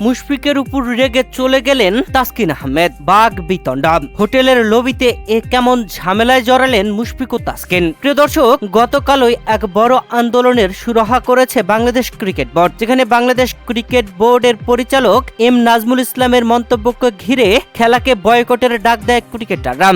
মুশফিকের উপর রেগে চলে গেলেন তাসকিন আহমেদ। বাঘ বিতণ্ডা, হোটেলের লবিতে কেমন ঝামেলায় জড়ালেন মুশফিক ও তাসকিন। প্রিয় দর্শক, গতকালই এক বড় আন্দোলনের সুরাহা করেছে বাংলাদেশ ক্রিকেট বোর্ড, যেখানে বাংলাদেশ ক্রিকেট বোর্ডের পরিচালক এম নাজমুল ইসলামের মন্তব্যকে ঘিরে খেলাকে বয়কটের ডাক দেয় ক্রিকেটাররা।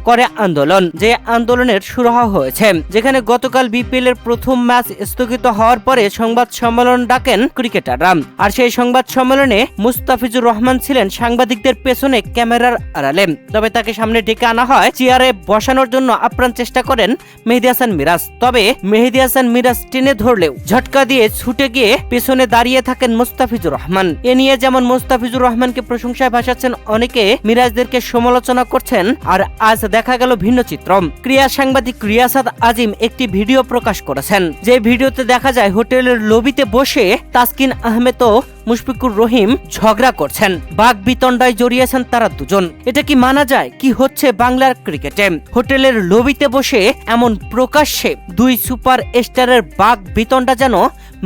করে আন্দোলন, যে আন্দোলনের সুরাহা হয়েছে, যেখানে গতকাল বিপিএল এর প্রথম ম্যাচ স্থগিত হওয়ার পরে সংবাদ সম্মেলন ডাকেন ক্রিকেটাররা। আর সেই সংবাদ সম্মেলনে মুস্তাফিজুর রহমান ছিলেন সাংবাদিকদের পেছনে ক্যামেরার আড়ালে। তবে তাকে সামনে ডেকে আনা হয়, চেয়ারে বসানোর জন্য আপ্রাণ চেষ্টা করেন মেহেদী হাসান মিরাজ। তবে মেহেদী হাসান মিরাজ টেনে ধরলেও ঝটকা দিয়ে ছুটে গিয়ে পেছনে দাঁড়িয়ে থাকেন মুস্তাফিজুর রহমান। এ নিয়ে যেমন মুস্তাফিজুর রহমানকে প্রশংসায় ভাসাচ্ছেন অনেকে, মিরাজদেরকে সমালোচনা করছেন। আর আজ দেখা গেল ভিন্ন চিত্র। ক্রীড়া সাংবাদিক রিয়াসাত আজিম একটি ভিডিও প্রকাশ করেছেন, যে ভিডিওতে দেখা যায় হোটেলের লবিতে বসে তাসকিন আহমেদ ও মুশফিকুর রহিম ঝগড়া করছেন। বাঘ বিতণ্ডায় জড়িয়েছেন তারা দুজন। এটা কি মানা যায়? কি হচ্ছে বাংলার ক্রিকেটে? হোটেলের লবিতে বসে এমন প্রকাশ্যে দুই সুপার স্টারের বাঘ বিতণ্ডা যেন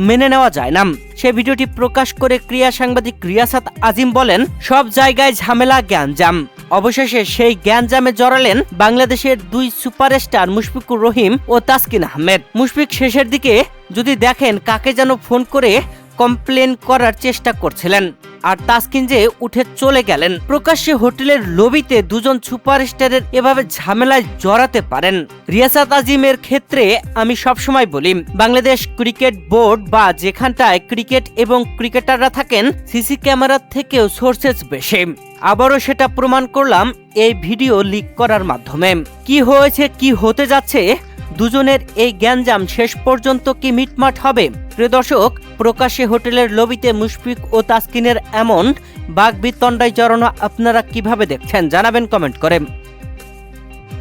মেনে নেওয়া যায় না। সে ভিডিওটি প্রকাশ করে ক্রীড়া সাংবাদিক রিয়াসাত আজিম বলেন, সব জায়গায় ঝামেলা, গ্যাঞ্জাম। অবশেষে সেই গ্যাঞ্জামে জড়ালেন বাংলাদেশের দুই সুপারস্টার মুশফিকুর রহিম ও তাসকিন আহমেদ। মুশফিক শেষের দিকে যদি দেখেন কাকে যেন ফোন করে কমপ্লেন করার চেষ্টা করছিলেন, আর তাসকিন যে উঠে চলে গেলেন। প্রকাশ্যে হোটেলের লবিতে দুজন সুপারস্টারের এভাবে ঝামেলায় জড়াতে পারেন। রিয়াসাত আজিমের ক্ষেত্রে আমি সবসময় বলি, বাংলাদেশ ক্রিকেট বোর্ড বা যেখানটায় ক্রিকেট এবং ক্রিকেটাররা থাকেন, সিসি ক্যামেরার থেকেও সোর্সেস বেশি। আবারও সেটা প্রমাণ করলাম এই ভিডিও লিক করার মাধ্যমে। কি হয়েছে, কি হতে যাচ্ছে, দুজনের এই গ্যাঞ্জাম শেষ পর্যন্ত কি মিটমাট হবে? প্রিয় দর্শক, প্রকাশ্যে হোটেলের লবিতে মুশফিক ও তাসকিনের এমন বাঘ বিতণ্ডায় জড়ানো আপনারা কিভাবে দেখছেন জানাবেন কমেন্ট করে।